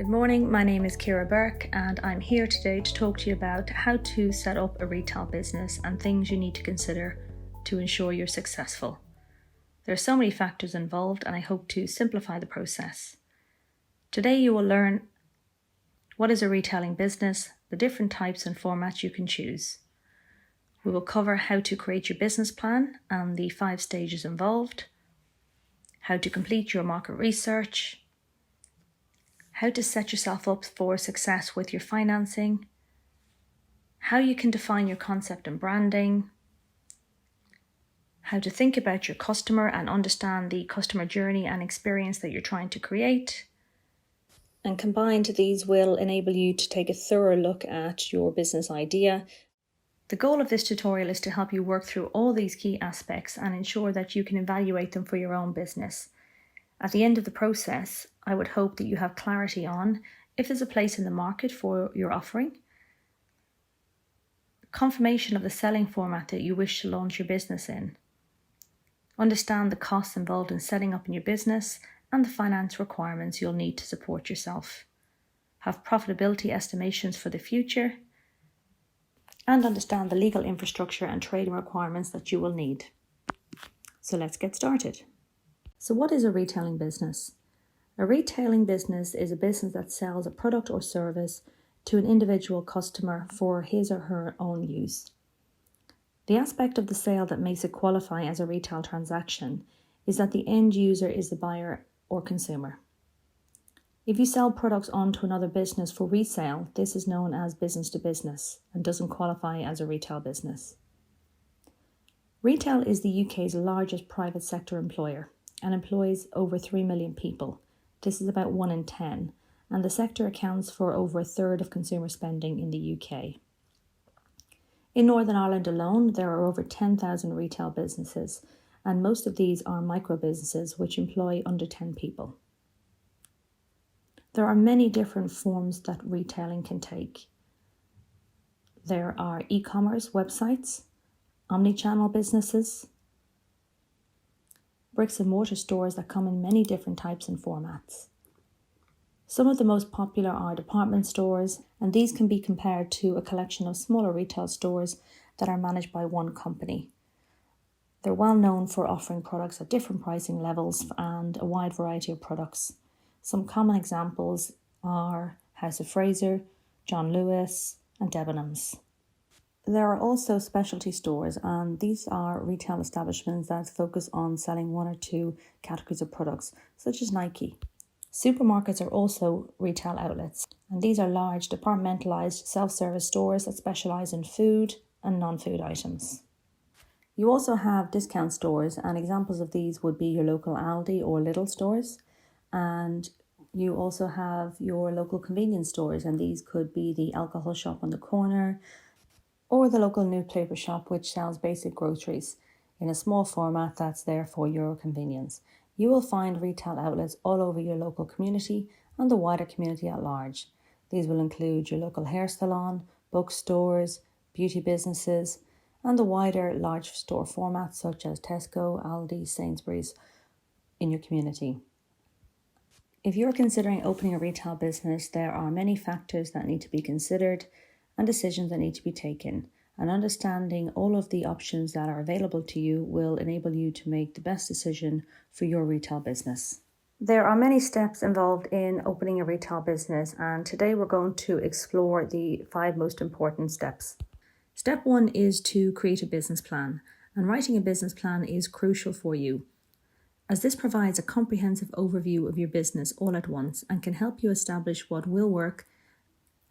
Good morning, my name is Kira Burke and I'm here today to talk to you about how to set up a retail business and things you need to consider to ensure you're successful. There are so many factors involved and I hope to simplify the process. Today you will learn what is a retailing business, the different types and formats you can choose. We will cover how to create your business plan and the 5 stages involved, how to complete your market research, how to set yourself up for success with your financing, how you can define your concept and branding, how to think about your customer and understand the customer journey and experience that you're trying to create. And combined, these will enable you to take a thorough look at your business idea. The goal of this tutorial is to help you work through all these key aspects and ensure that you can evaluate them for your own business. At the end of the process, I would hope that you have clarity on if there's a place in the market for your offering, confirmation of the selling format that you wish to launch your business in, understand the costs involved in setting up in your business and the finance requirements you'll need to support yourself, have profitability estimations for the future, and understand the legal infrastructure and trading requirements that you will need. So let's get started. So what is a retailing business? A retailing business is a business that sells a product or service to an individual customer for his or her own use. The aspect of the sale that makes it qualify as a retail transaction is that the end user is the buyer or consumer. If you sell products on to another business for resale, this is known as business to business and doesn't qualify as a retail business. Retail is the UK's largest private sector employer and employs over 3 million people. This is about 1 in 10, and the sector accounts for over a third of consumer spending in the UK. In Northern Ireland alone, there are over 10,000 retail businesses, and most of these are micro businesses which employ under 10 people. There are many different forms that retailing can take. There are e-commerce websites, omni-channel businesses, bricks and mortar stores that come in many different types and formats. Some of the most popular are department stores, and these can be compared to a collection of smaller retail stores that are managed by one company. They're well known for offering products at different pricing levels and a wide variety of products. Some common examples are House of Fraser, John Lewis, and Debenhams. There are also specialty stores, and these are retail establishments that focus on selling 1 or 2 categories of products, such as Nike. Supermarkets are also retail outlets, and these are large, departmentalised self-service stores that specialise in food and non-food items. You also have discount stores, and examples of these would be your local Aldi or Lidl stores, and you also have your local convenience stores, and these could be the alcohol shop on the corner, or the local newspaper shop which sells basic groceries in a small format that's there for your convenience. You will find retail outlets all over your local community and the wider community at large. These will include your local hair salon, bookstores, beauty businesses, and the wider large store formats such as Tesco, Aldi, Sainsbury's in your community. If you're considering opening a retail business, there are many factors that need to be considered and decisions that need to be taken, and understanding all of the options that are available to you will enable you to make the best decision for your retail business. There are many steps involved in opening a retail business, and today we're going to explore the 5 most important steps. Step 1 is to create a business plan, and writing a business plan is crucial for you, as this provides a comprehensive overview of your business all at once and can help you establish what will work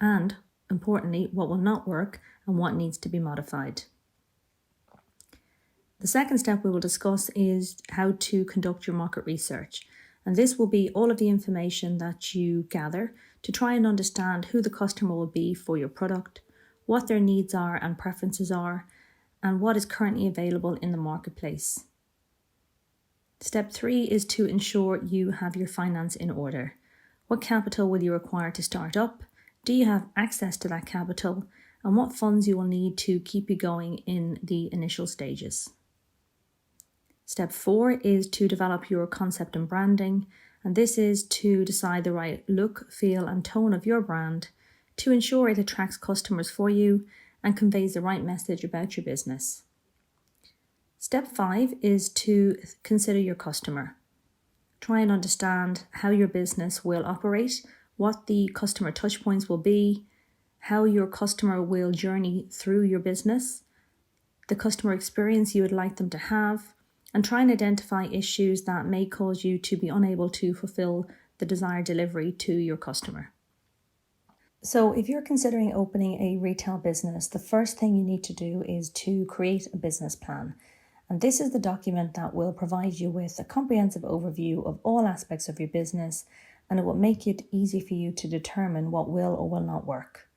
and, importantly, what will not work and what needs to be modified. The second step we will discuss is how to conduct your market research, and this will be all of the information that you gather to try and understand who the customer will be for your product, what their needs are and preferences are, and what is currently available in the marketplace. Step 3 is to ensure you have your finance in order. What capital will you require to start up? Do you have access to that capital? And what funds you will need to keep you going in the initial stages. Step 4 is to develop your concept and branding, And this is to decide the right look, feel, and tone of your brand to ensure it attracts customers for you and conveys the right message about your business. Step 5 is to consider your customer. Try and understand how your business will operate, what the customer touchpoints will be, how your customer will journey through your business, the customer experience you would like them to have, and try and identify issues that may cause you to be unable to fulfill the desired delivery to your customer. So if you're considering opening a retail business, the first thing you need to do is to create a business plan. And this is the document that will provide you with a comprehensive overview of all aspects of your business, and it will make it easy for you to determine what will or will not work.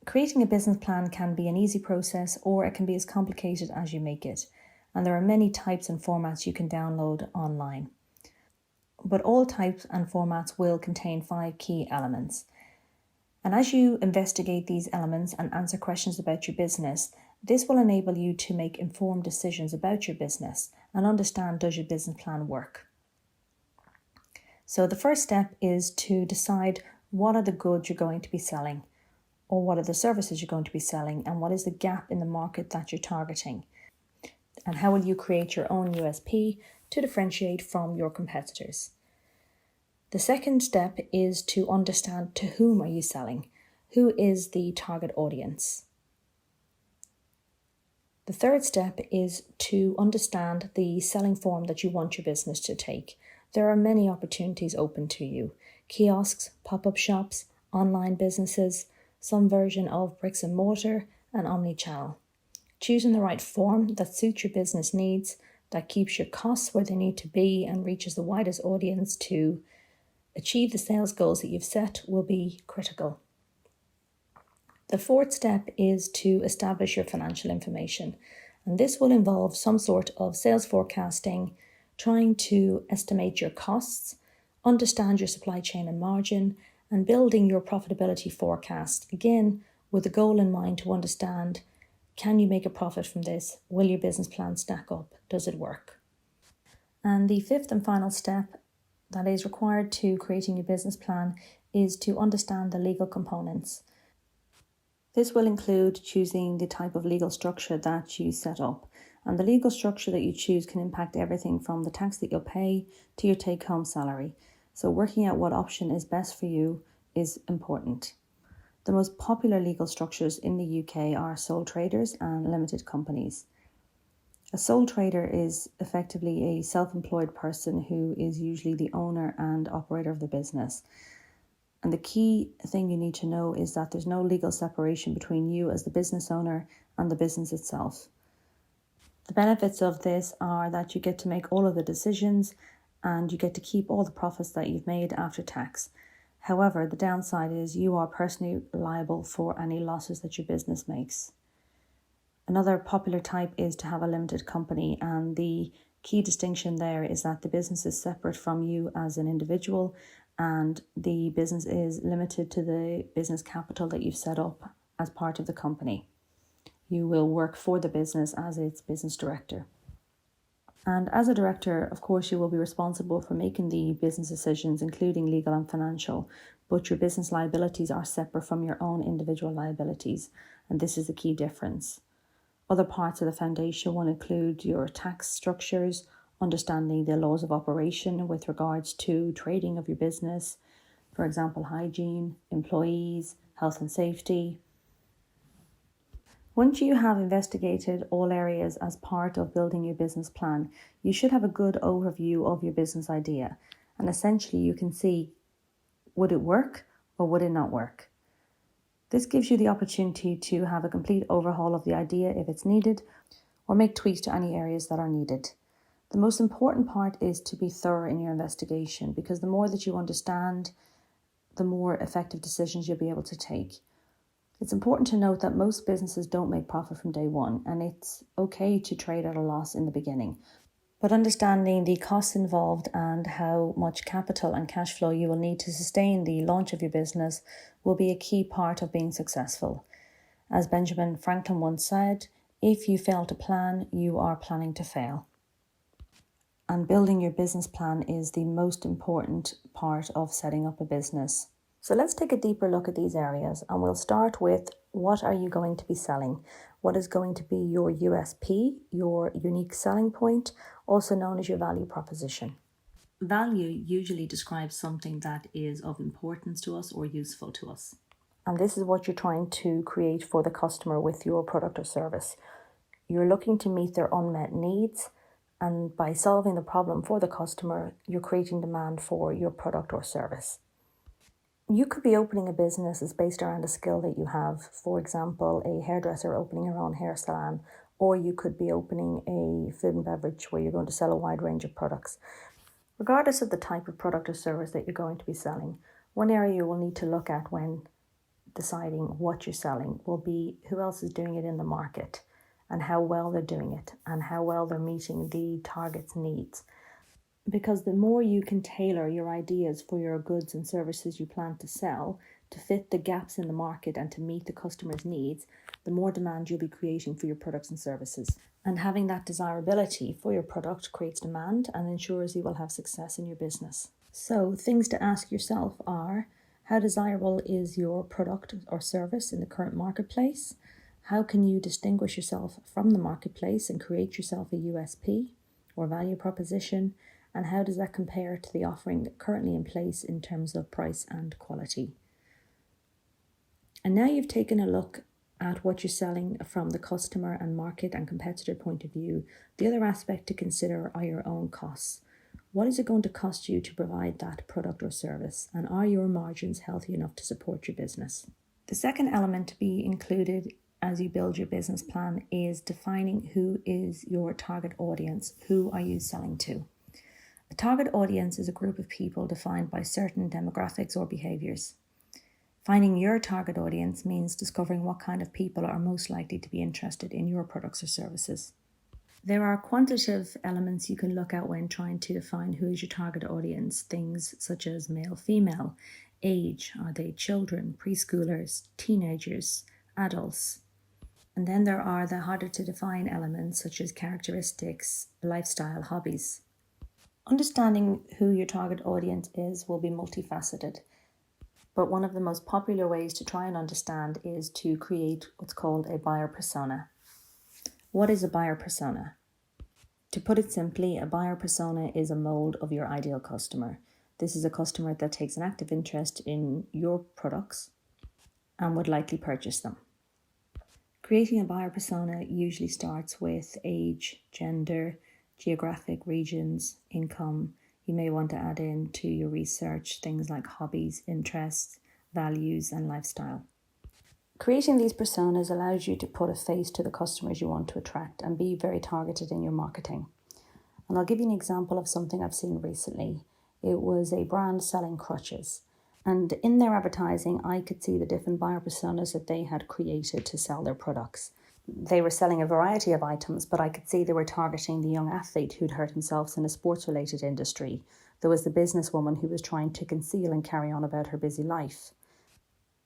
Creating a business plan can be an easy process, or it can be as complicated as you make it. And there are many types and formats you can download online. But all types and formats will contain 5 key elements. And as you investigate these elements and answer questions about your business, this will enable you to make informed decisions about your business and understand, does your business plan work? So the first step is to decide what are the goods you're going to be selling, or what are the services you're going to be selling, and what is the gap in the market that you're targeting, and how will you create your own USP to differentiate from your competitors. The second step is to understand, to whom are you selling? Who is the target audience? The third step is to understand the selling form that you want your business to take. There are many opportunities open to you: kiosks, pop-up shops, online businesses, some version of bricks and mortar, and omni-channel. Choosing the right form that suits your business needs, that keeps your costs where they need to be and reaches the widest audience to achieve the sales goals that you've set will be critical. The fourth step is to establish your financial information, and this will involve some sort of sales forecasting, trying to estimate your costs, understand your supply chain and margin, and building your profitability forecast, again with the goal in mind to understand, can you make a profit from this? Will your business plan stack up? Does it work? And the fifth and final step that is required to creating your business plan is to understand the legal components. This will include choosing the type of legal structure that you set up. And the legal structure that you choose can impact everything from the tax that you'll pay to your take-home salary. So working out what option is best for you is important. The most popular legal structures in the UK are sole traders and limited companies. A sole trader is effectively a self-employed person who is usually the owner and operator of the business. And the key thing you need to know is that there's no legal separation between you as the business owner and the business itself. The benefits of this are that you get to make all of the decisions and you get to keep all the profits that you've made after tax. However, the downside is you are personally liable for any losses that your business makes. Another popular type is to have a limited company, and the key distinction there is that the business is separate from you as an individual, and the business is limited to the business capital that you've set up as part of the company. You will work for the business as its business director. And as a director, of course, you will be responsible for making the business decisions, including legal and financial, but your business liabilities are separate from your own individual liabilities, and this is the key difference. Other parts of the foundation will include your tax structures, understanding the laws of operation with regards to trading of your business, for example, hygiene, employees, health and safety. Once you have investigated all areas as part of building your business plan, you should have a good overview of your business idea. And essentially you can see, would it work or would it not work? This gives you the opportunity to have a complete overhaul of the idea if it's needed, or make tweaks to any areas that are needed. The most important part is to be thorough in your investigation, because the more that you understand, the more effective decisions you'll be able to take. It's important to note that most businesses don't make profit from day one, and it's okay to trade at a loss in the beginning. But understanding the costs involved and how much capital and cash flow you will need to sustain the launch of your business will be a key part of being successful. As Benjamin Franklin once said, if you fail to plan, you are planning to fail. And building your business plan is the most important part of setting up a business. So let's take a deeper look at these areas, and we'll start with what are you going to be selling? What is going to be your USP, your unique selling point, also known as your value proposition? Value usually describes something that is of importance to us or useful to us. And this is what you're trying to create for the customer with your product or service. You're looking to meet their unmet needs, and by solving the problem for the customer, you're creating demand for your product or service. You could be opening a business that's based around a skill that you have. For example, a hairdresser opening her own hair salon, or you could be opening a food and beverage where you're going to sell a wide range of products. Regardless of the type of product or service that you're going to be selling, one area you will need to look at when deciding what you're selling will be who else is doing it in the market and how well they're doing it and how well they're meeting the target's needs. Because the more you can tailor your ideas for your goods and services you plan to sell to fit the gaps in the market and to meet the customer's needs, the more demand you'll be creating for your products and services. And having that desirability for your product creates demand and ensures you will have success in your business. So things to ask yourself are, how desirable is your product or service in the current marketplace? How can you distinguish yourself from the marketplace and create yourself a USP or value proposition? And how does that compare to the offering currently in place in terms of price and quality? And now you've taken a look at what you're selling from the customer and market and competitor point of view. The other aspect to consider are your own costs. What is it going to cost you to provide that product or service? And are your margins healthy enough to support your business? The second element to be included as you build your business plan is defining who is your target audience. Who are you selling to? A target audience is a group of people defined by certain demographics or behaviours. Finding your target audience means discovering what kind of people are most likely to be interested in your products or services. There are quantitative elements you can look at when trying to define who is your target audience. Things such as male, female, age, are they children, preschoolers, teenagers, adults? And then there are the harder to define elements such as characteristics, lifestyle, hobbies. Understanding who your target audience is will be multifaceted, but one of the most popular ways to try and understand is to create what's called a buyer persona. What is a buyer persona? To put it simply, a buyer persona is a mold of your ideal customer. This is a customer that takes an active interest in your products and would likely purchase them. Creating a buyer persona usually starts with age, gender, geographic regions, income. You may want to add in to your research things like hobbies, interests, values, and lifestyle. Creating these personas allows you to put a face to the customers you want to attract and be very targeted in your marketing. And I'll give you an example of something I've seen recently. It was a brand selling crutches. And in their advertising, I could see the different buyer personas that they had created to sell their products. They were selling a variety of items, but I could see they were targeting the young athlete who'd hurt themselves in a sports-related industry. There was the businesswoman who was trying to conceal and carry on about her busy life.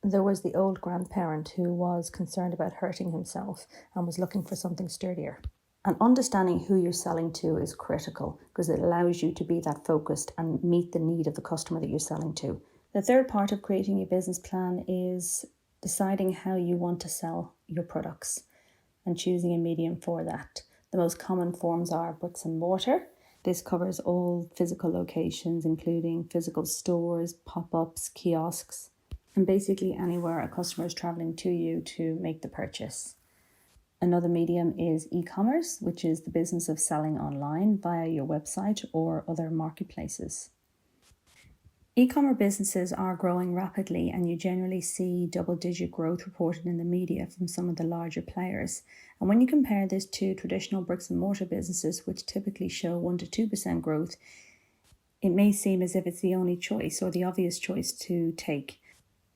There was the old grandparent who was concerned about hurting himself and was looking for something sturdier. And understanding who you're selling to is critical because it allows you to be that focused and meet the need of the customer that you're selling to. The third part of creating your business plan is deciding how you want to sell your products and choosing a medium for that. The most common forms are bricks and mortar. This covers all physical locations, including physical stores, pop-ups, kiosks, and basically anywhere a customer is traveling to you to make the purchase. Another medium is e-commerce, which is the business of selling online via your website or other marketplaces. E-commerce businesses are growing rapidly, and you generally see double-digit growth reported in the media from some of the larger players. And when you compare this to traditional bricks and mortar businesses, which typically show 1 to 2% growth, it may seem as if it's the only choice or the obvious choice to take.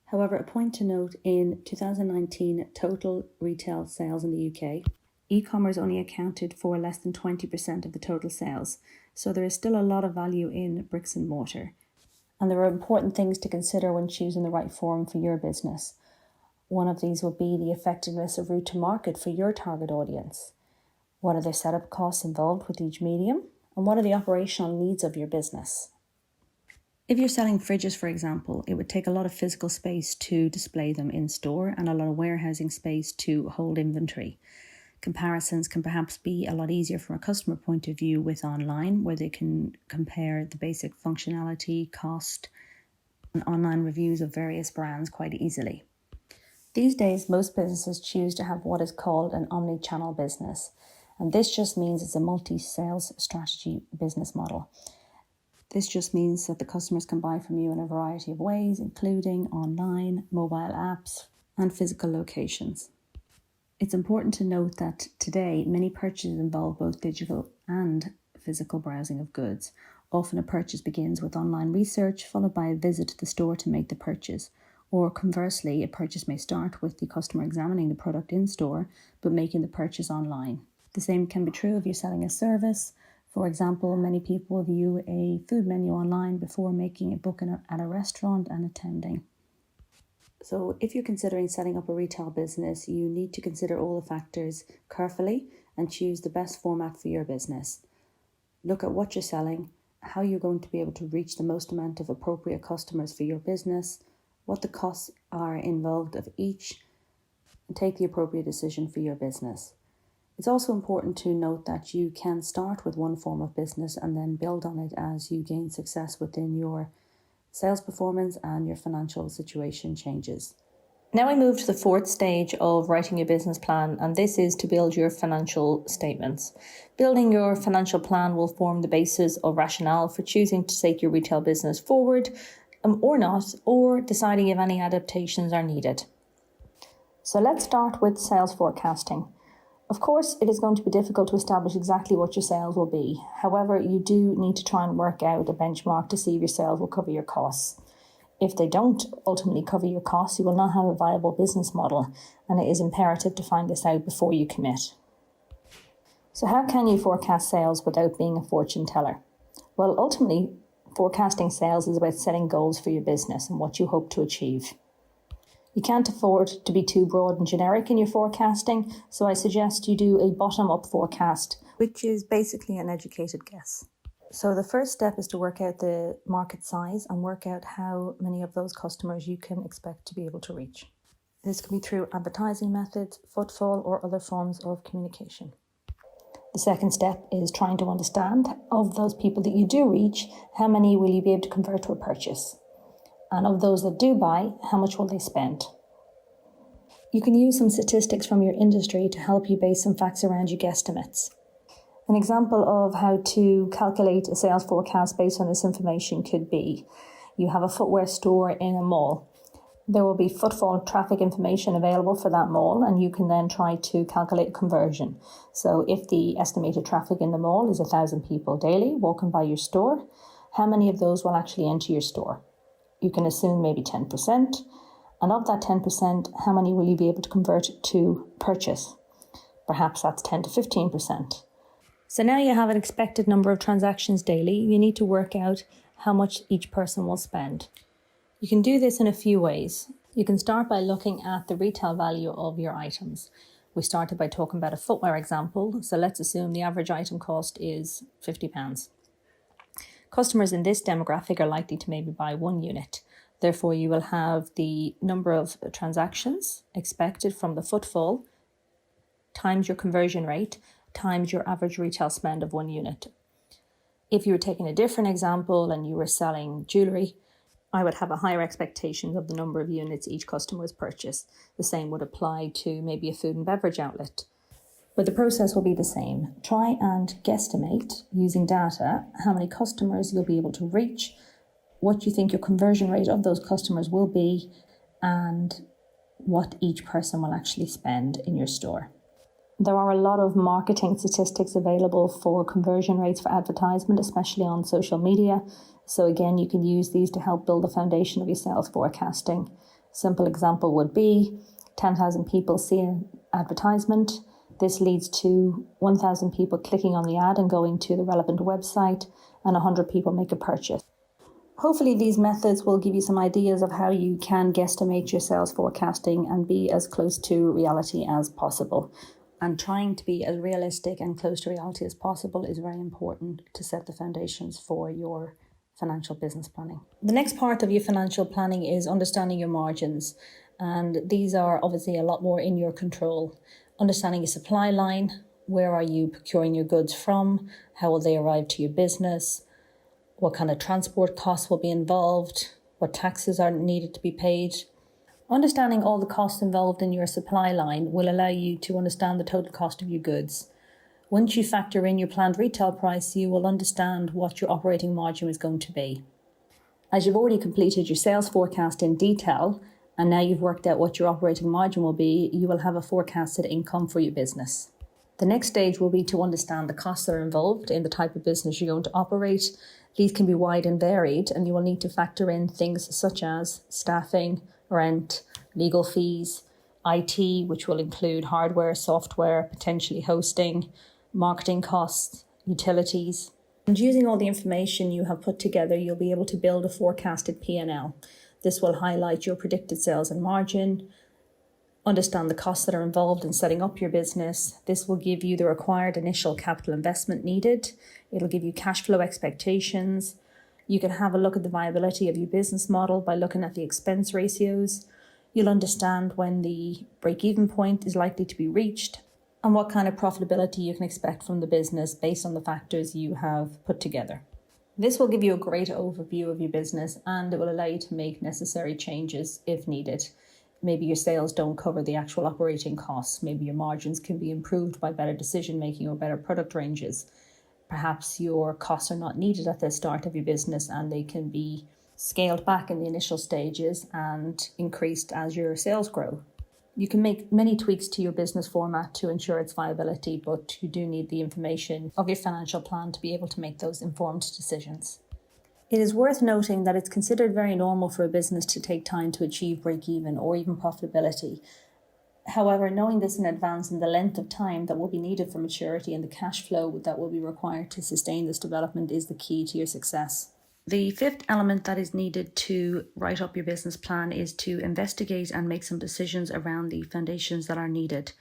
However, a point to note, in 2019 total retail sales in the UK, e-commerce only accounted for less than 20% of the total sales. So there is still a lot of value in bricks and mortar. And there are important things to consider when choosing the right form for your business. One of these will be the effectiveness of route to market for your target audience. What are the setup costs involved with each medium? And what are the operational needs of your business? If you're selling fridges, for example, it would take a lot of physical space to display them in store and a lot of warehousing space to hold inventory. Comparisons can perhaps be a lot easier from a customer point of view with online, where they can compare the basic functionality, cost, and online reviews of various brands quite easily. These days, most businesses choose to have what is called an omni-channel business, and this just means it's a multi-sales strategy business model. This just means that the customers can buy from you in a variety of ways, including online, mobile apps, and physical locations. It's important to note that today, many purchases involve both digital and physical browsing of goods. Often a purchase begins with online research, followed by a visit to the store to make the purchase. Or conversely, a purchase may start with the customer examining the product in store, but making the purchase online. The same can be true if you're selling a service. For example, many people view a food menu online before making a booking at a restaurant and attending. So if you're considering setting up a retail business, you need to consider all the factors carefully and choose the best format for your business. Look at what you're selling, how you're going to be able to reach the most amount of appropriate customers for your business, what the costs are involved of each, and take the appropriate decision for your business. It's also important to note that you can start with one form of business and then build on it as you gain success within your sales performance and your financial situation changes. Now we move to the fourth stage of writing your business plan, and this is to build your financial statements. Building your financial plan will form the basis of rationale for choosing to take your retail business forward or not, or deciding if any adaptations are needed. So let's start with sales forecasting. Of course, it is going to be difficult to establish exactly what your sales will be. However, you do need to try and work out a benchmark to see if your sales will cover your costs. If they don't ultimately cover your costs, you will not have a viable business model, and it is imperative to find this out before you commit. So how can you forecast sales without being a fortune teller? Well, ultimately, forecasting sales is about setting goals for your business and what you hope to achieve. You can't afford to be too broad and generic in your forecasting, so I suggest you do a bottom-up forecast, which is basically an educated guess. So the first step is to work out the market size and work out how many of those customers you can expect to be able to reach. This can be through advertising methods, footfall, or other forms of communication. The second step is trying to understand, of those people that you do reach, how many will you be able to convert to a purchase? And of those that do buy, how much will they spend? You can use some statistics from your industry to help you base some facts around your guesstimates. An example of how to calculate a sales forecast based on this information could be, you have a footwear store in a mall. There will be footfall traffic information available for that mall, and you can then try to calculate conversion. So if the estimated traffic in the mall is 1,000 people daily walking by your store, how many of those will actually enter your store? You can assume maybe 10%. And of that 10%, how many will you be able to convert to purchase? Perhaps that's 10 to 15%. So now you have an expected number of transactions daily. You need to work out how much each person will spend. You can do this in a few ways. You can start by looking at the retail value of your items. We started by talking about a footwear example. So let's assume the average item cost is £50. Customers in this demographic are likely to maybe buy one unit. Therefore, you will have the number of transactions expected from the footfall times your conversion rate times your average retail spend of one unit. If you were taking a different example and you were selling jewellery, I would have a higher expectation of the number of units each customer has purchased. The same would apply to maybe a food and beverage outlet. But the process will be the same. Try and guesstimate using data how many customers you'll be able to reach, what you think your conversion rate of those customers will be, and what each person will actually spend in your store. There are a lot of marketing statistics available for conversion rates for advertisement, especially on social media. So again, you can use these to help build the foundation of your sales forecasting. Simple example would be 10,000 people see an advertisement. This leads to 1,000 people clicking on the ad and going to the relevant website, and 100 people make a purchase. Hopefully these methods will give you some ideas of how you can guesstimate your sales forecasting and be as close to reality as possible. And trying to be as realistic and close to reality as possible is very important to set the foundations for your financial business planning. The next part of your financial planning is understanding your margins. And these are obviously a lot more in your control. Understanding your supply line, where are you procuring your goods from, how will they arrive to your business, what kind of transport costs will be involved, what taxes are needed to be paid. Understanding all the costs involved in your supply line will allow you to understand the total cost of your goods. Once you factor in your planned retail price, you will understand what your operating margin is going to be. As you've already completed your sales forecast in detail, and now you've worked out what your operating margin will be, you will have a forecasted income for your business. The next stage will be to understand the costs that are involved in the type of business you're going to operate. These can be wide and varied, and you will need to factor in things such as staffing, rent, legal fees, IT, which will include hardware, software, potentially hosting, marketing costs, utilities. And using all the information you have put together, you'll be able to build a forecasted P&L. This will highlight your predicted sales and margin, understand the costs that are involved in setting up your business. This will give you the required initial capital investment needed. It'll give you cash flow expectations. You can have a look at the viability of your business model by looking at the expense ratios. You'll understand when the break-even point is likely to be reached and what kind of profitability you can expect from the business based on the factors you have put together. This will give you a great overview of your business, and it will allow you to make necessary changes if needed. Maybe your sales don't cover the actual operating costs. Maybe your margins can be improved by better decision making or better product ranges. Perhaps your costs are not needed at the start of your business and they can be scaled back in the initial stages and increased as your sales grow. You can make many tweaks to your business format to ensure its viability, but you do need the information of your financial plan to be able to make those informed decisions. It is worth noting that it's considered very normal for a business to take time to achieve break-even or even profitability. However, knowing this in advance and the length of time that will be needed for maturity and the cash flow that will be required to sustain this development is the key to your success. The fifth element that is needed to write up your business plan is to investigate and make some decisions around the foundations that are needed.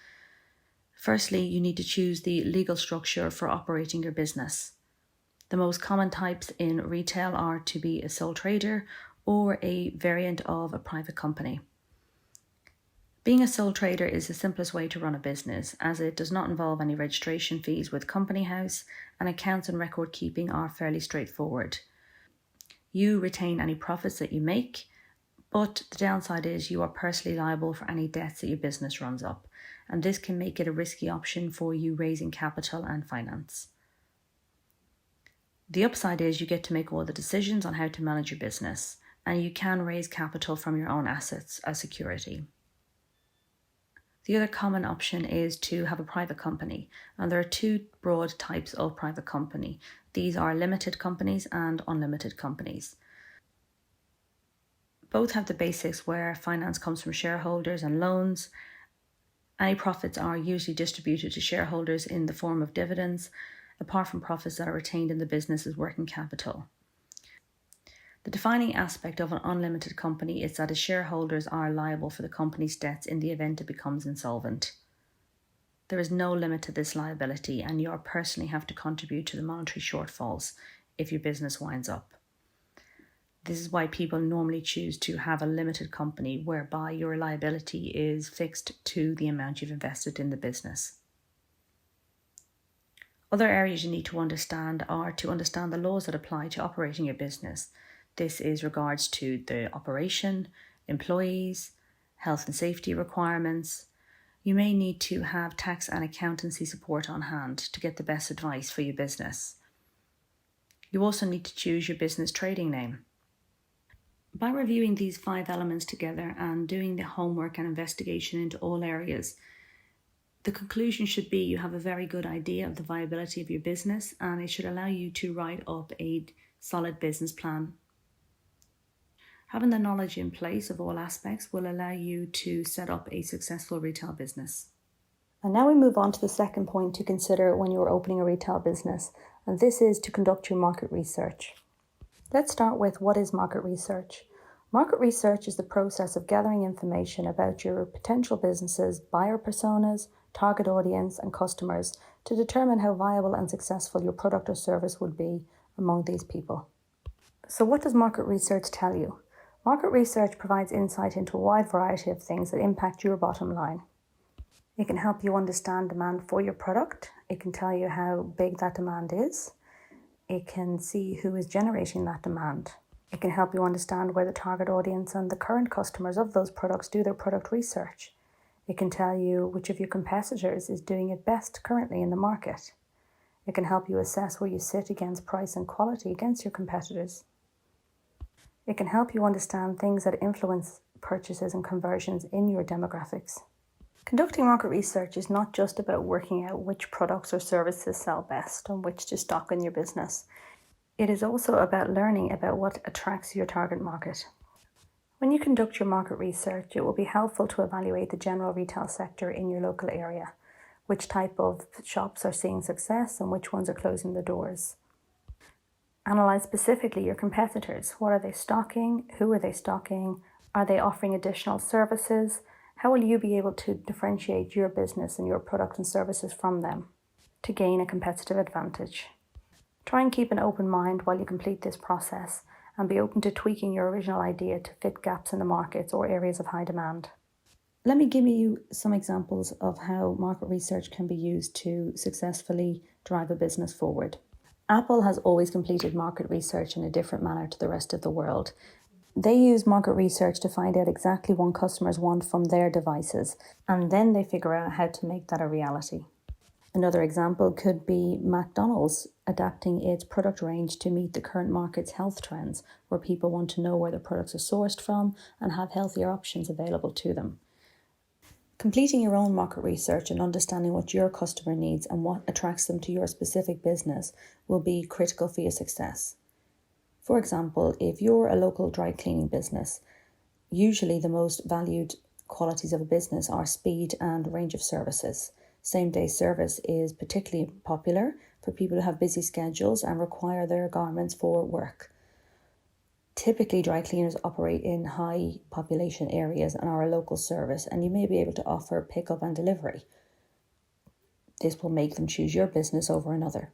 Firstly, you need to choose the legal structure for operating your business. The most common types in retail are to be a sole trader or a variant of a private company. Being a sole trader is the simplest way to run a business, as it does not involve any registration fees with Company House, and accounts and record keeping are fairly straightforward. You retain any profits that you make, but the downside is you are personally liable for any debts that your business runs up, and this can make it a risky option for you raising capital and finance. The upside is you get to make all the decisions on how to manage your business, and you can raise capital from your own assets as security. The other common option is to have a private company, and there are two broad types of private company. These are limited companies and unlimited companies. Both have the basics where finance comes from shareholders and loans. Any profits are usually distributed to shareholders in the form of dividends, apart from profits that are retained in the business as working capital. The defining aspect of an unlimited company is that its shareholders are liable for the company's debts in the event it becomes insolvent. There is no limit to this liability, and you personally have to contribute to the monetary shortfalls if your business winds up. This is why people normally choose to have a limited company whereby your liability is fixed to the amount you've invested in the business. Other areas you need to understand are to understand the laws that apply to operating your business. This is regards to the operation, employees, health and safety requirements. You may need to have tax and accountancy support on hand to get the best advice for your business. You also need to choose your business trading name. By reviewing these 5 elements together and doing the homework and investigation into all areas, the conclusion should be you have a very good idea of the viability of your business, and it should allow you to write up a solid business plan. Having the knowledge in place of all aspects will allow you to set up a successful retail business. And now we move on to the second point to consider when you are opening a retail business, and this is to conduct your market research. Let's start with what is market research. Market research is the process of gathering information about your potential business's buyer personas, target audience, and customers to determine how viable and successful your product or service would be among these people. So what does market research tell you? Market research provides insight into a wide variety of things that impact your bottom line. It can help you understand demand for your product. It can tell you how big that demand is. It can see who is generating that demand. It can help you understand where the target audience and the current customers of those products do their product research. It can tell you which of your competitors is doing it best currently in the market. It can help you assess where you sit against price and quality against your competitors. It can help you understand things that influence purchases and conversions in your demographics. Conducting market research is not just about working out which products or services sell best and which to stock in your business. It is also about learning about what attracts your target market. When you conduct your market research, it will be helpful to evaluate the general retail sector in your local area, which type of shops are seeing success and which ones are closing the doors. Analyze specifically your competitors. What are they stocking? Who are they stocking? Are they offering additional services? How will you be able to differentiate your business and your product and services from them to gain a competitive advantage? Try and keep an open mind while you complete this process and be open to tweaking your original idea to fit gaps in the markets or areas of high demand. Let me give you some examples of how market research can be used to successfully drive a business forward. Apple has always completed market research in a different manner to the rest of the world. They use market research to find out exactly what customers want from their devices, and then they figure out how to make that a reality. Another example could be McDonald's adapting its product range to meet the current market's health trends, where people want to know where their products are sourced from and have healthier options available to them. Completing your own market research and understanding what your customer needs and what attracts them to your specific business will be critical for your success. For example, if you're a local dry cleaning business, usually the most valued qualities of a business are speed and range of services. Same-day service is particularly popular for people who have busy schedules and require their garments for work. Typically, dry cleaners operate in high population areas and are a local service, and you may be able to offer pickup and delivery. This will make them choose your business over another.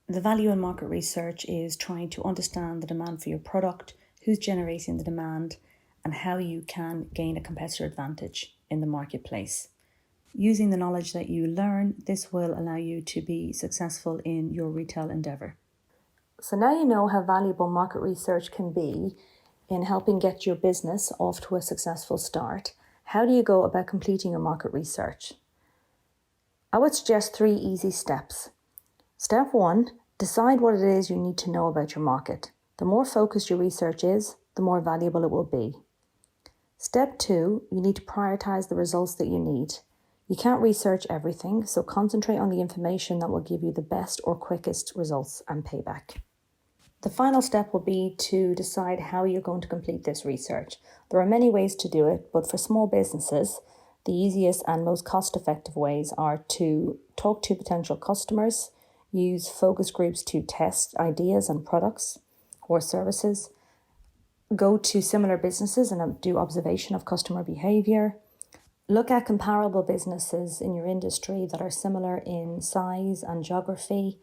The value in market research is trying to understand the demand for your product, who's generating the demand, and how you can gain a competitor advantage in the marketplace. Using the knowledge that you learn, this will allow you to be successful in your retail endeavour. So now you know how valuable market research can be in helping get your business off to a successful start. How do you go about completing your market research? I would suggest 3 easy steps. Step 1, decide what it is you need to know about your market. The more focused your research is, the more valuable it will be. Step 2, you need to prioritise the results that you need. You can't research everything, so concentrate on the information that will give you the best or quickest results and payback. The final step will be to decide how you're going to complete this research. There are many ways to do it, but for small businesses, the easiest and most cost-effective ways are to talk to potential customers, use focus groups to test ideas and products or services, go to similar businesses and do observation of customer behaviour, look at comparable businesses in your industry that are similar in size and geography,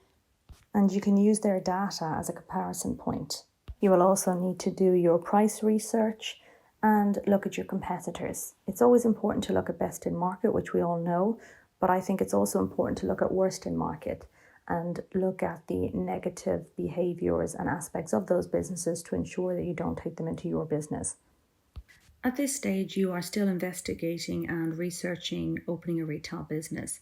and you can use their data as a comparison point. You will also need to do your price research and look at your competitors. It's always important to look at best in market, which we all know, but I think it's also important to look at worst in market and look at the negative behaviours and aspects of those businesses to ensure that you don't take them into your business. At this stage, you are still investigating and researching opening a retail business.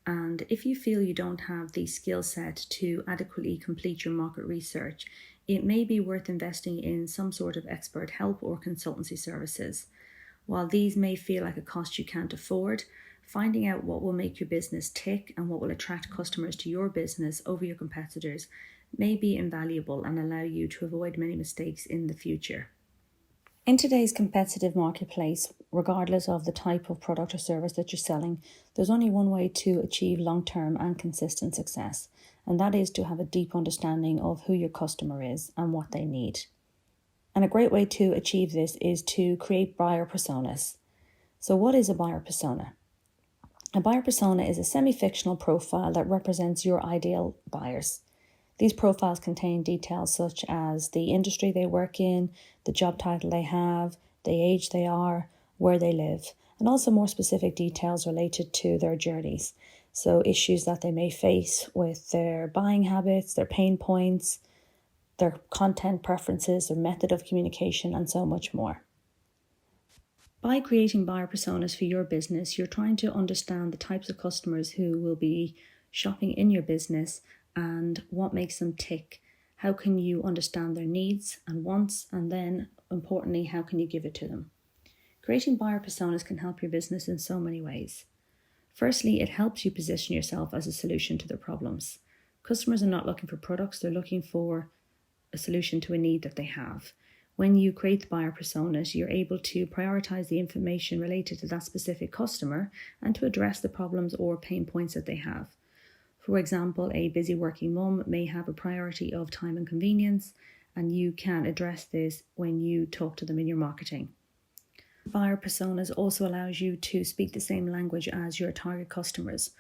And if you feel you don't have the skill set to adequately complete your market research, it may be worth investing in some sort of expert help or consultancy services. While these may feel like a cost you can't afford, finding out what will make your business tick and what will attract customers to your business over your competitors may be invaluable and allow you to avoid many mistakes in the future. In today's competitive marketplace, regardless of the type of product or service that you're selling, there's only one way to achieve long-term and consistent success, and that is to have a deep understanding of who your customer is and what they need. And a great way to achieve this is to create buyer personas. So what is a buyer persona? A buyer persona is a semi-fictional profile that represents your ideal buyers. These profiles contain details such as the industry they work in, the job title they have, the age they are, where they live, and also more specific details related to their journeys. So issues that they may face with their buying habits, their pain points, their content preferences, their method of communication, and so much more. By creating buyer personas for your business, you're trying to understand the types of customers who will be shopping in your business and what makes them tick. How can you understand their needs and wants, and then, importantly, how can you give it to them? Creating buyer personas can help your business in so many ways. Firstly, it helps you position yourself as a solution to their problems. Customers are not looking for products, they're looking for a solution to a need that they have. When you create the buyer personas, you're able to prioritize the information related to that specific customer and to address the problems or pain points that they have. For example, a busy working mum may have a priority of time and convenience, and you can address this when you talk to them in your marketing. Buyer personas also allows you to speak the same language as your target customers.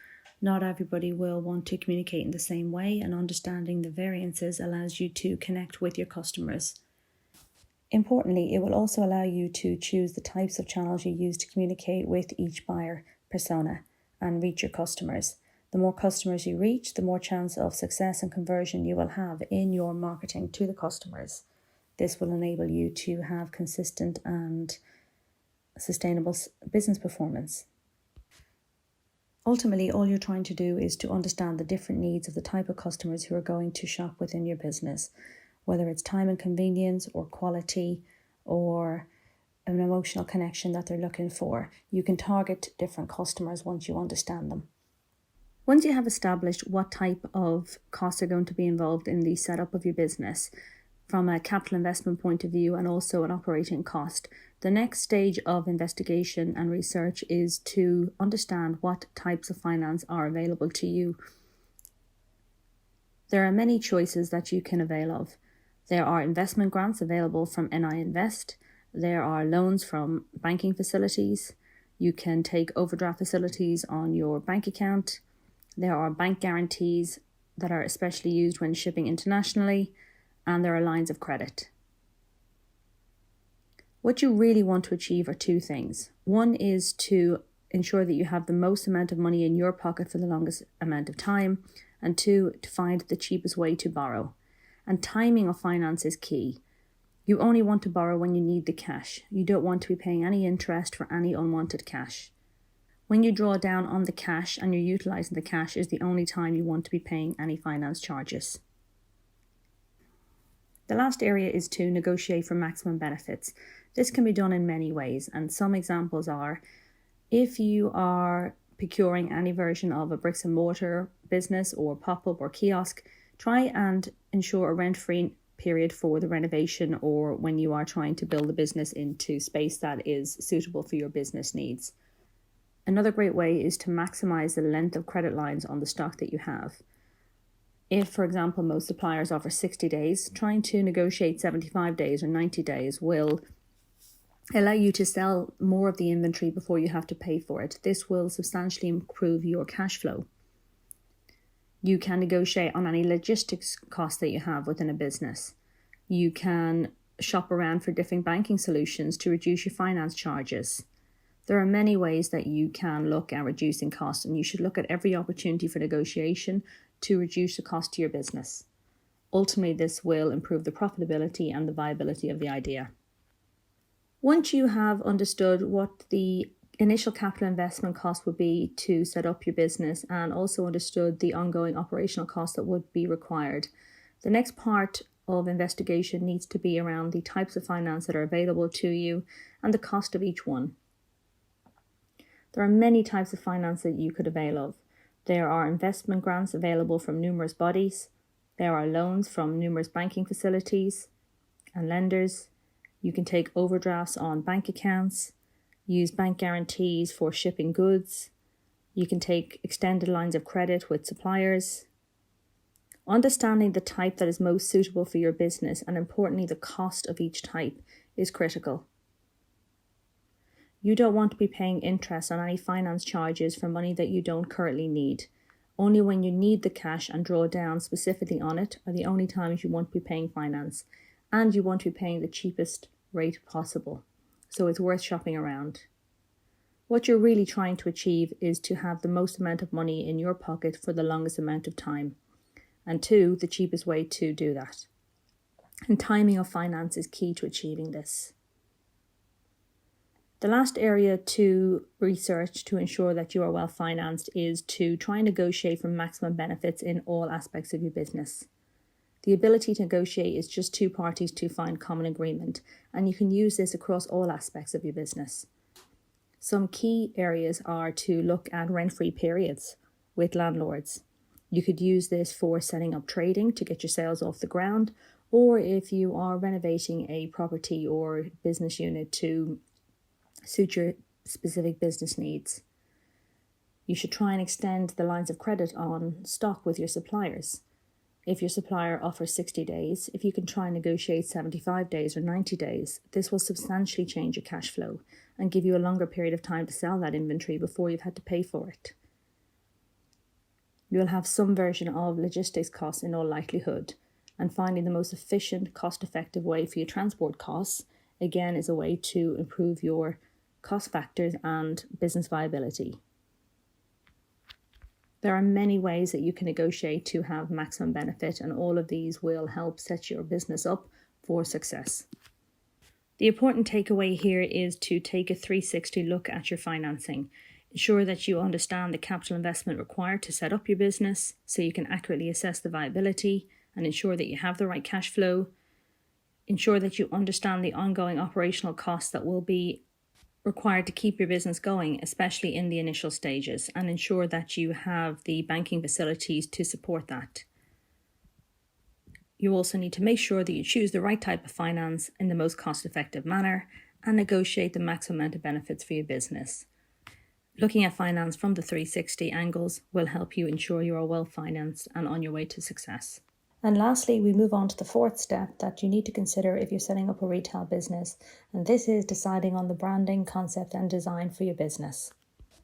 Not everybody will want to communicate in the same way, and understanding the variances allows you to connect with your customers. Importantly, it will also allow you to choose the types of channels you use to communicate with each buyer persona and reach your customers. The more customers you reach, the more chance of success and conversion you will have in your marketing to the customers. This will enable you to have consistent and sustainable business performance. Ultimately, all you're trying to do is to understand the different needs of the type of customers who are going to shop within your business, whether it's time and convenience or quality or an emotional connection that they're looking for. You can target different customers once you understand them. Once you have established what type of costs are going to be involved in the setup of your business, from a capital investment point of view and also an operating cost, the next stage of investigation and research is to understand what types of finance are available to you. There are many choices that you can avail of. There are investment grants available from NI Invest. There are loans from banking facilities. You can take overdraft facilities on your bank account. There are bank guarantees that are especially used when shipping internationally, and there are lines of credit. What you really want to achieve are two things. One is to ensure that you have the most amount of money in your pocket for the longest amount of time, and two, to find the cheapest way to borrow. And timing of finance is key. You only want to borrow when you need the cash. You don't want to be paying any interest for any unwanted cash. When you draw down on the cash and you're utilising the cash is the only time you want to be paying any finance charges. The last area is to negotiate for maximum benefits. This can be done in many ways, and some examples are if you are procuring any version of a bricks and mortar business or pop-up or kiosk, try and ensure a rent-free period for the renovation or when you are trying to build the business into space that is suitable for your business needs. Another great way is to maximize the length of credit lines on the stock that you have. If, for example, most suppliers offer 60 days, trying to negotiate 75 days or 90 days will allow you to sell more of the inventory before you have to pay for it. This will substantially improve your cash flow. You can negotiate on any logistics costs that you have within a business. You can shop around for different banking solutions to reduce your finance charges. There are many ways that you can look at reducing costs, and you should look at every opportunity for negotiation to reduce the cost to your business. Ultimately, this will improve the profitability and the viability of the idea. Once you have understood what the initial capital investment cost would be to set up your business and also understood the ongoing operational costs that would be required, the next part of investigation needs to be around the types of finance that are available to you and the cost of each one. There are many types of finance that you could avail of. There are investment grants available from numerous bodies. There are loans from numerous banking facilities and lenders. You can take overdrafts on bank accounts, use bank guarantees for shipping goods. You can take extended lines of credit with suppliers. Understanding the type that is most suitable for your business and importantly the cost of each type is critical. You don't want to be paying interest on any finance charges for money that you don't currently need. Only when you need the cash and draw down specifically on it are the only times you want to be paying finance, and you want to be paying the cheapest rate possible. So it's worth shopping around. What you're really trying to achieve is to have the most amount of money in your pocket for the longest amount of time, and two, the cheapest way to do that. And timing of finance is key to achieving this. The last area to research to ensure that you are well financed is to try and negotiate for maximum benefits in all aspects of your business. The ability to negotiate is just two parties to find common agreement, and you can use this across all aspects of your business. Some key areas are to look at rent-free periods with landlords. You could use this for setting up trading to get your sales off the ground, or if you are renovating a property or business unit to suit your specific business needs. You should try and extend the lines of credit on stock with your suppliers. If your supplier offers 60 days, if you can try and negotiate 75 days or 90 days, this will substantially change your cash flow and give you a longer period of time to sell that inventory before you've had to pay for it. You'll have some version of logistics costs in all likelihood, and finding the most efficient, cost-effective way for your transport costs, again, is a way to improve your cost factors and business viability. There are many ways that you can negotiate to have maximum benefit, and all of these will help set your business up for success. The important takeaway here is to take a 360 look at your financing. Ensure that you understand the capital investment required to set up your business so you can accurately assess the viability and ensure that you have the right cash flow. Ensure that you understand the ongoing operational costs that will be required to keep your business going, especially in the initial stages, and ensure that you have the banking facilities to support that. You also need to make sure that you choose the right type of finance in the most cost-effective manner and negotiate the maximum amount of benefits for your business. Looking at finance from the 360 angles will help you ensure you are well financed and on your way to success. And lastly, we move on to the fourth step that you need to consider if you're setting up a retail business, and this is deciding on the branding, concept and design for your business.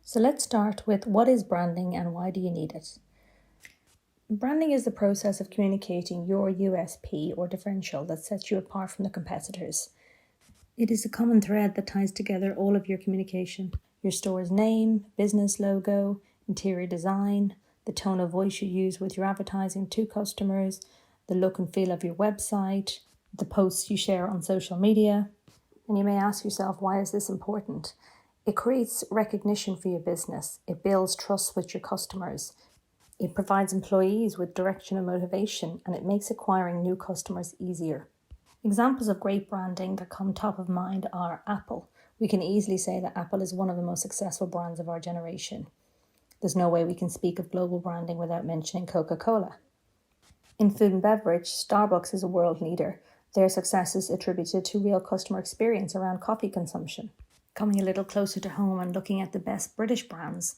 So let's start with what is branding and why do you need it? Branding is the process of communicating your USP or differential that sets you apart from the competitors. It is a common thread that ties together all of your communication. Your store's name, business logo, interior design, the tone of voice you use with your advertising to customers, the look and feel of your website, the posts you share on social media. And you may ask yourself, why is this important? It creates recognition for your business. It builds trust with your customers. It provides employees with direction and motivation, and it makes acquiring new customers easier. Examples of great branding that come top of mind are Apple. We can easily say that Apple is one of the most successful brands of our generation. There's no way we can speak of global branding without mentioning Coca-Cola. In food and beverage, Starbucks is a world leader. Their success is attributed to real customer experience around coffee consumption. Coming a little closer to home and looking at the best British brands.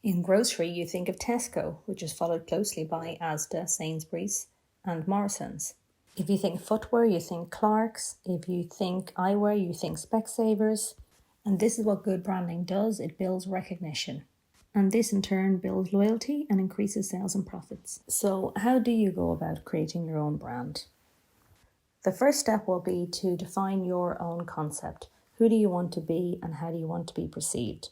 In grocery, you think of Tesco, which is followed closely by Asda, Sainsbury's and Morrison's. If you think footwear, you think Clark's. If you think eyewear, you think Specsavers. And this is what good branding does. It builds recognition. And this in turn builds loyalty and increases sales and profits. So how do you go about creating your own brand? The first step will be to define your own concept. Who do you want to be and how do you want to be perceived?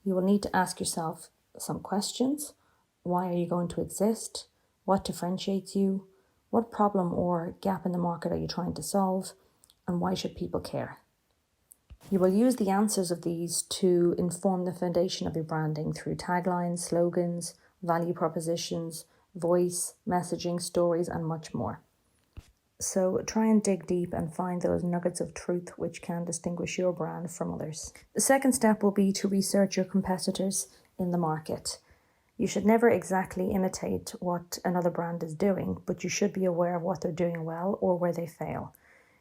You will need to ask yourself some questions. Why are you going to exist? What differentiates you? What problem or gap in the market are you trying to solve? And why should people care? You will use the answers of these to inform the foundation of your branding through taglines, slogans, value propositions, voice, messaging, stories, and much more. So try and dig deep and find those nuggets of truth which can distinguish your brand from others. The second step will be to research your competitors in the market. You should never exactly imitate what another brand is doing, but you should be aware of what they're doing well or where they fail.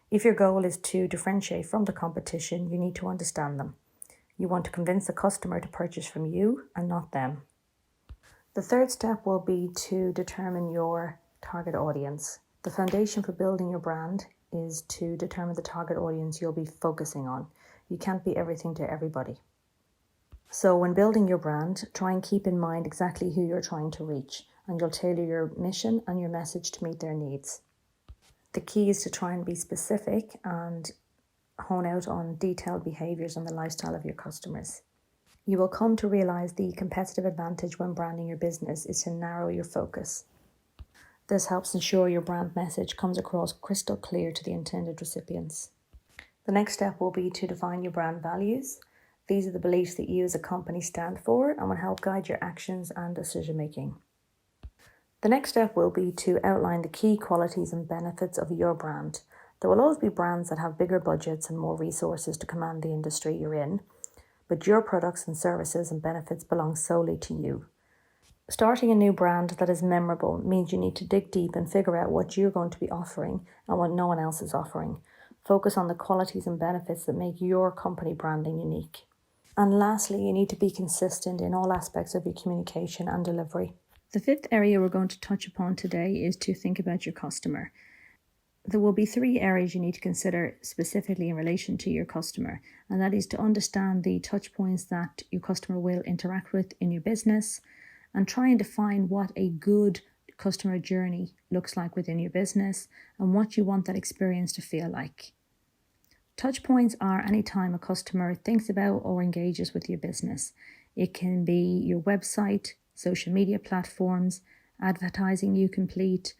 If your goal is to differentiate from the competition, you need to understand them. You want to convince the customer to purchase from you and not them. The third step will be to determine your target audience. The foundation for building your brand is to determine the target audience you'll be focusing on. You can't be everything to everybody. So when building your brand, try and keep in mind exactly who you're trying to reach, and you'll tailor your mission and your message to meet their needs. The key is to try and be specific and hone out on detailed behaviours and the lifestyle of your customers. You will come to realise the competitive advantage when branding your business is to narrow your focus. This helps ensure your brand message comes across crystal clear to the intended recipients. The next step will be to define your brand values. These are the beliefs that you as a company stand for and will help guide your actions and decision making. The next step will be to outline the key qualities and benefits of your brand. There will always be brands that have bigger budgets and more resources to command the industry you're in, but your products and services and benefits belong solely to you. Starting a new brand that is memorable means you need to dig deep and figure out what you're going to be offering and what no one else is offering. Focus on the qualities and benefits that make your company branding unique. And lastly, you need to be consistent in all aspects of your communication and delivery. The fifth area we're going to touch upon today is to think about your customer. There will be 3 areas you need to consider specifically in relation to your customer, and that is to understand the touch points that your customer will interact with in your business, and try and define what a good customer journey looks like within your business and what you want that experience to feel like. Touch points are any time a customer thinks about or engages with your business. It can be your website, social media platforms, advertising you complete,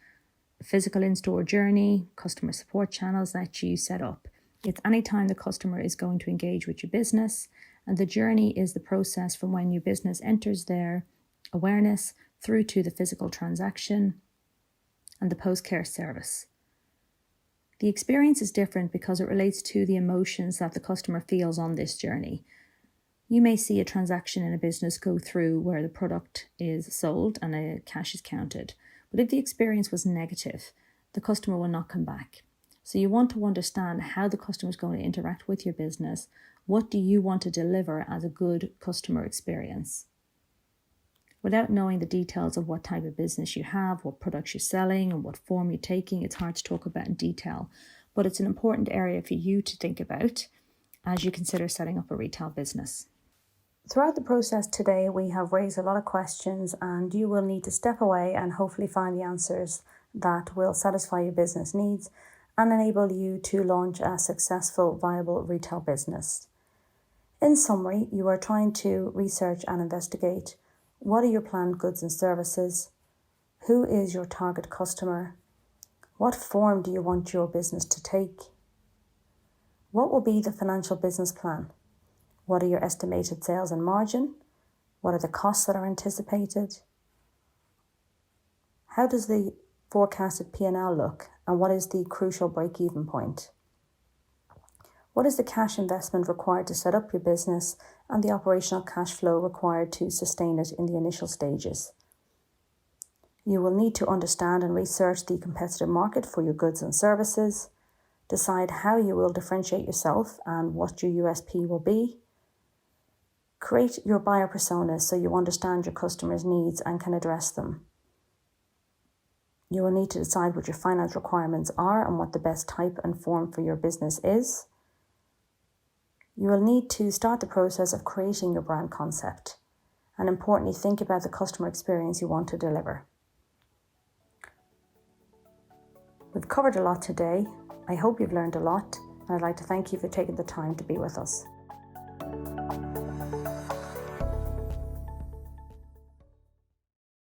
physical in-store journey, customer support channels that you set up. It's any time the customer is going to engage with your business, and the journey is the process from when your business enters their awareness through to the physical transaction and the post-care service. The experience is different because it relates to the emotions that the customer feels on this journey. You may see a transaction in a business go through where the product is sold and a cash is counted. But if the experience was negative, the customer will not come back. So you want to understand how the customer is going to interact with your business. What do you want to deliver as a good customer experience? Without knowing the details of what type of business you have, what products you're selling, and what form you're taking, it's hard to talk about in detail. But it's an important area for you to think about as you consider setting up a retail business. Throughout the process today, we have raised a lot of questions, and you will need to step away and hopefully find the answers that will satisfy your business needs and enable you to launch a successful, viable retail business. In summary, you are trying to research and investigate what are your planned goods and services, who is your target customer, what form do you want your business to take, what will be the financial business plan, what are your estimated sales and margin, what are the costs that are anticipated, how does the forecasted P&L look, and what is the crucial break-even point. What is the cash investment required to set up your business and the operational cash flow required to sustain it in the initial stages? You will need to understand and research the competitive market for your goods and services, decide how you will differentiate yourself and what your USP will be, create your buyer personas so you understand your customers' needs and can address them. You will need to decide what your finance requirements are and what the best type and form for your business is. You will need to start the process of creating your brand concept, and importantly, think about the customer experience you want to deliver. We've covered a lot today. I hope you've learned a lot, and I'd like to thank you for taking the time to be with us.